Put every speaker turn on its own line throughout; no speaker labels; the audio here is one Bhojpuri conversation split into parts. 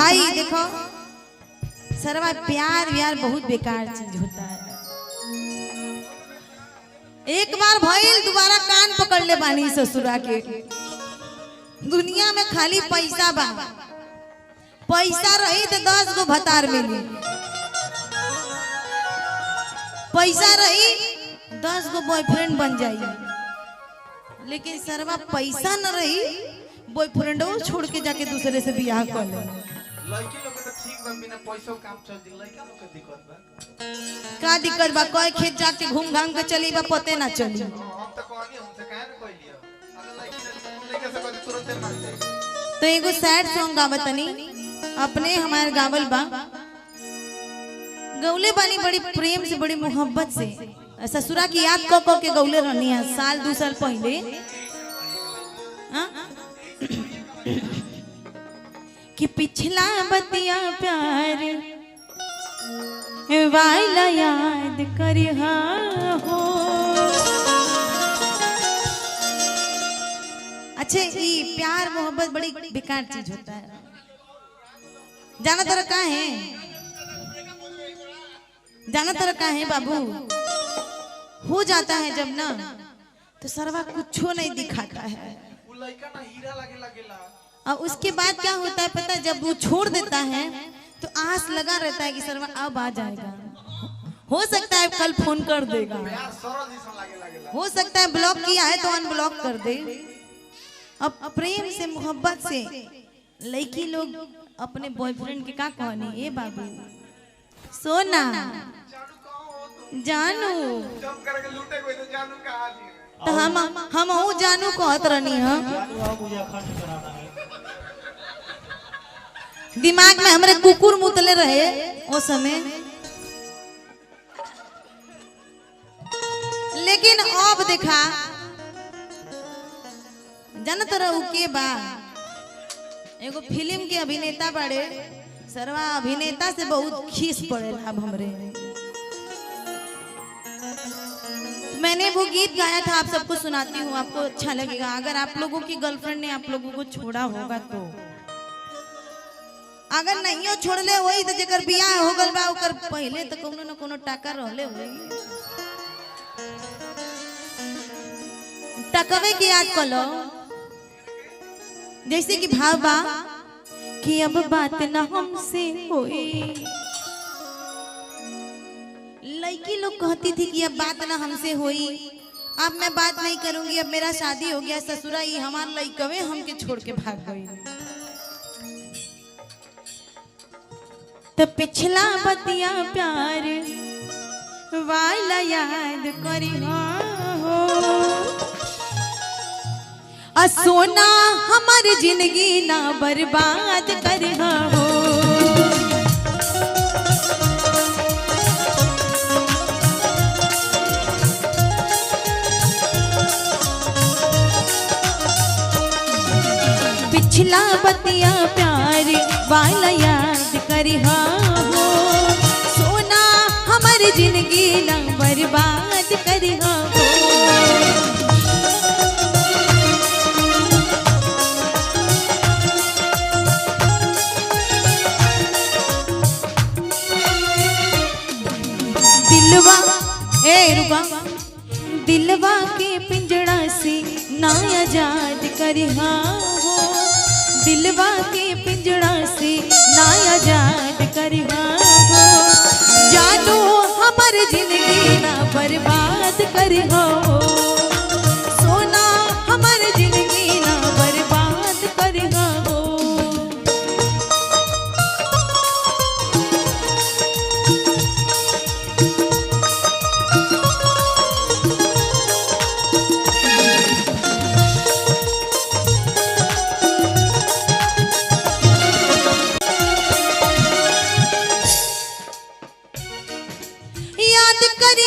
भाई देखो सरवा प्यार व्यार बहुत बेकार चीज होता है। एक बार भइल दोबारा कान पकड़ ले बानी ससुरा के। दुनिया में खाली पैसा बा, पैसा रही तो 10 गो भतार मिली, पैसा रही 10 गो बॉयफ्रेंड बन जाई। लेकिन सरवा पैसा न रही, बॉयफ्रेंड छोड़ के जाके दूसरे से बियाह कर ले।
लड़की लोग तो ठीक बा, बिना पैसों काम चल दी। लड़का लोग के दिक्कत बा।
का दिक्कत बा? कोई खेत जाके घूम घाम के चली बा, पते ना चली।
हम तो कहनी हमसे काहे न कोई लियो। अगर लड़की से कोई तुरंत मान जाए।
तो एगो सैड सॉन्ग गावतनी अपने हमारे गावल बा, गौले बानी बड़ी प्रेम से बड़ी मोहब्बत से। ससुरा की याद को के गौले रहनी है साल 2 साल पहले। कि पिछला बतिया प्यार वाला याद करिहा हो। अच्छा ये प्यार मोहब्बत बड़ी बेकार चीज होता है। जाना तरह का है, जाना तरह का है बाबू, हो जाता है जब ना तो सरवा कुछ नहीं दिखाता है।
वो लड़का ना हीरा लगे लगेला।
और उसके बाद क्या होता है पता है, जब वो छोड़ देता है तो आस लगा रहता है कि सरवा अब आ जाएगा, हो सकता है कल फोन कर देगा,
प्यार सरल जैसा लगे लगेला।
हो सकता है ब्लॉक किया है तो अनब्लॉक कर दे। अब प्रेम से मोहब्बत से लड़की लोग अपने बॉयफ्रेंड के का कहनी, ए बाबू सोना जानू,
जब करके लूटे कोई तो जानू कहां जी।
तो हम वो जानू कहत रहनी है। दिमाग में हमारे कुकुर मुतले रहे वो समय। लेकिन अब देखा जाना तरह के बा, एगो फिल्म के अभिनेता बड़े सरवा, अभिनेता से बहुत खीस पड़ेला अब हमरे। मैंने वो गीत गाया था, आप सबको सुनाती हूँ, आपको अच्छा लगेगा। अगर आप लोगों की गर्लफ्रेंड ने आप लोगों को छोड़ा होगा तो, अगर नहीं हो छोड़ ले वही तो जेकर बियाह हो गल बा ओकर पहले तो कोनो न कोनो टाका रहले होई। टकवे की याद कर लो, जैसे कि भाव बा कि अब बात ना हमसे होई। लड़की लोग कहती थी कि अब बात ना हमसे होई, अब मैं बात नहीं करूंगी, अब मेरा शादी हो गया, ससुरा ही हमार लड़कवे हमके छोड़ के भाग गई। तो पिछला बतिया प्यार वाला याद करी हो। सोना हमारी जिंदगी ना बर्बाद कर हो। पिछला बतिया प्यार वाला याद करी हो। सोना हमारी जिंदगी ना बर्बाद करी हो। दिलवा ए रुबा, दिलवा के पिंजड़ा से ना आजाद करिहा हो। दिलवा के पिंजड़ा से ना आजाद करिहा हो। जानू हमार जिंदगी ना बर्बाद करिहा हो। सोना हमार जिंदगी ना बर्बाद करिहा हो।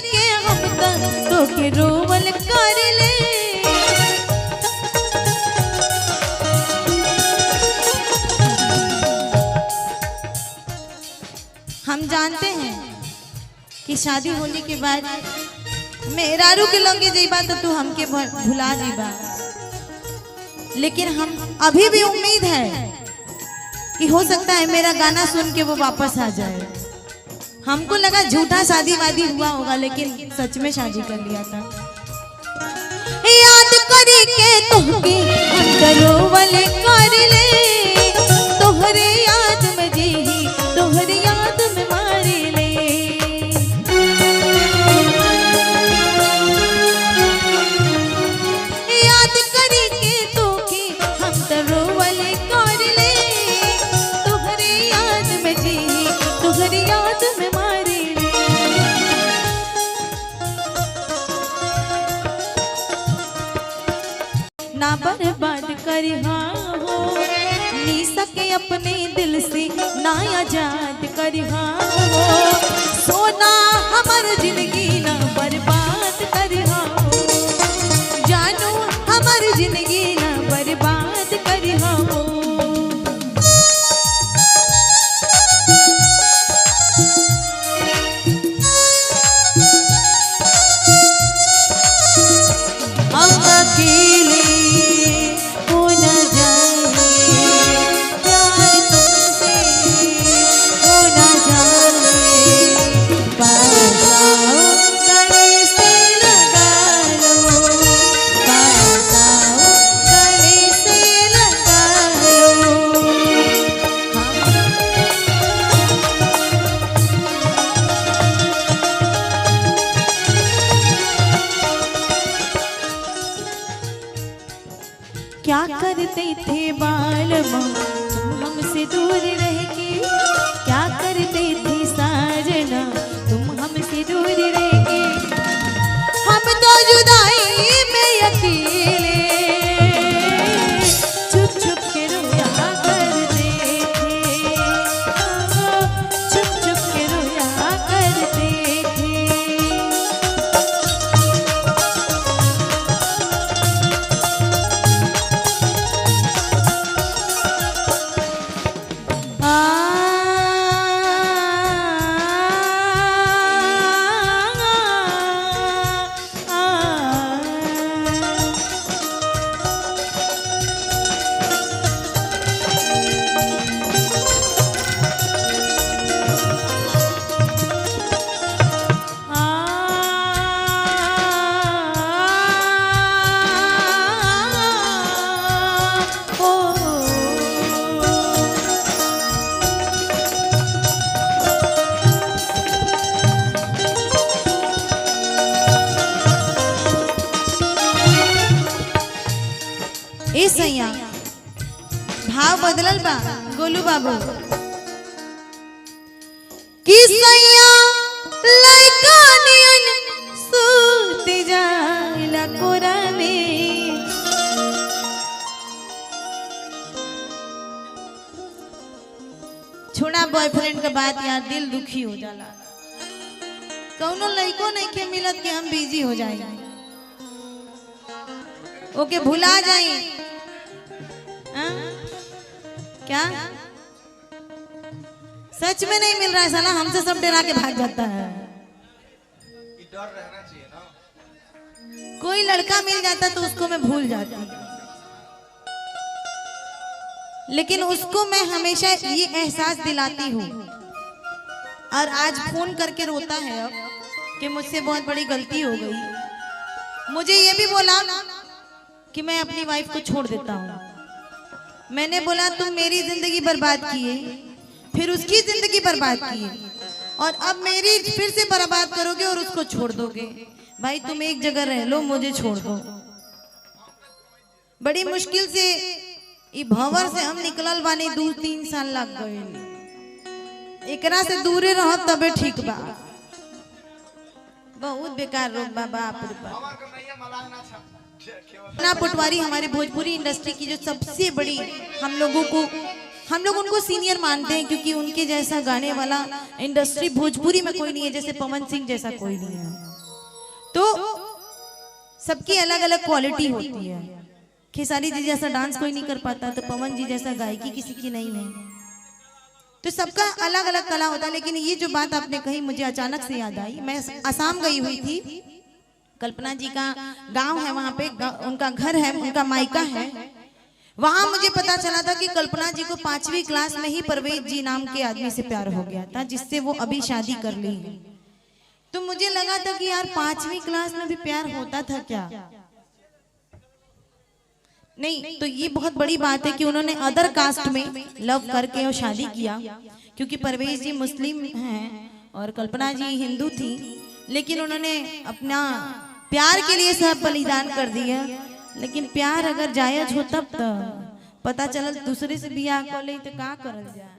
के हम तो के रोवल कर ले। हम जानते हैं कि शादी होने के बाद मेहरारू के लंगे जेबा तो तू हमके भुला जेबा, लेकिन हम अभी भी उम्मीद है कि हो सकता है मेरा गाना सुन के वो वापस आ जाए। हमको लगा झूठा शादी वादी हुआ होगा, लेकिन सच में शादी कर लिया था। याद करी के तुमके हम दरोवल कर ले, तोहरे याद में जी तोहरे याद में मारे ले। याद करी के तुमके हम दरोवल कर ले, तोहरे याद में जी तोहरे याद में मारे ले। ना बर्बाद करी हाँ हो नी सके अपने दिल से, ना आजाद करी हाँ हो सोना हमार जिंदगी ना बर्बाद करी हाँ हो, जानू हमार जिंदगी ना बर्बाद करी हाँ हो। हम अकेले हो न जाए, प्यार तुमसे हो न जाए, पास आओ गले से लगा लो, पास आओ गले से लगा लो। क्या करते थे बालमा तुम हमसे दूर रह के, क्या करते थे साजना तुम हमसे दूर रह के। हम तो जुदाई में अकेले छुप छुप के रोया करते थे, छुप छुप के रोया करते थे। ए सैया भाव बदलल बा गोलू बाबू कि सैया लइका नियन सूत जाला कोरा में। छोड़ा बॉयफ्रेंड के बाद यार दिल दुखी हो जाला, कौनो लइको नहीं के मिलत के हम बिजी हो जाएंगे, ओके भुला जाए। क्या सच में नहीं मिल रहा है साला, हमसे सब डरा के भाग जाता है।
डर रहना चाहिए ना।
कोई लड़का मिल जाता तो उसको मैं भूल जाती, लेकिन उसको मैं हमेशा ये एहसास दिलाती हूँ। और आज फोन करके रोता है अब कि मुझसे बहुत बड़ी गलती हो गई। मुझे ये भी बोला कि मैं अपनी वाइफ को छोड़ देता हूँ। मैंने बोला तुम मेरी जिंदगी बर्बाद किए, फिर उसकी जिंदगी बर्बाद किए, और अब मेरी फिर से बर्बाद करोगे और उसको छोड़ दोगे। भाई तुम एक जगह रह लो, मुझे छोड़ दो। बड़ी मुश्किल से ई भंवर से हम निकलल बानी, 2-3 साल लग गए। एकरा से दूरे रह तबे ठीक बा। बहुत बेकार रोग बा, बाप रे बाप। ना पटवारी हमारे भोजपुरी इंडस्ट्री की जो सबसे बड़ी, हम लोग उनको सीनियर मानते हैं, क्योंकि उनके जैसा गाने वाला इंडस्ट्री भोजपुरी में कोई नहीं है, जैसे पवन सिंह जैसा कोई नहीं है। तो सबकी अलग अलग क्वालिटी होती है। खेसारी जी जैसा डांस कोई नहीं कर पाता, तो पवन जी जैसा गायकी किसी की नहीं है। तो सबका अलग अलग कला होता है। लेकिन ये जो बात आपने कही मुझे अचानक से याद आई। मैं असम गई हुई थी, कल्पना जी का गांव है वहां पे, उनका घर है, उनका मायका है। वहां मुझे पता चला था कि कल्पना जी को 5वीं क्लास में ही परवेज जी नाम के आदमी से प्यार हो गया था, जिससे वो अभी शादी कर ली। तो मुझे लगा था कि यार 5वीं क्लास में भी प्यार होता था क्या? नहीं, तो ये बहुत बड़ी बात है कि उन्होंने अदर कास्ट में लव करके और शादी किया, क्योंकि परवेज जी मुस्लिम हैं और कल्पना जी हिंदू थी, लेकिन उन्होंने अपना प्यार के लिए सब बलिदान कर दिया। लेकिन प्यार अगर जायज हो तब तो पता चल दूसरे से बियाह कर ले तो का करल जाए।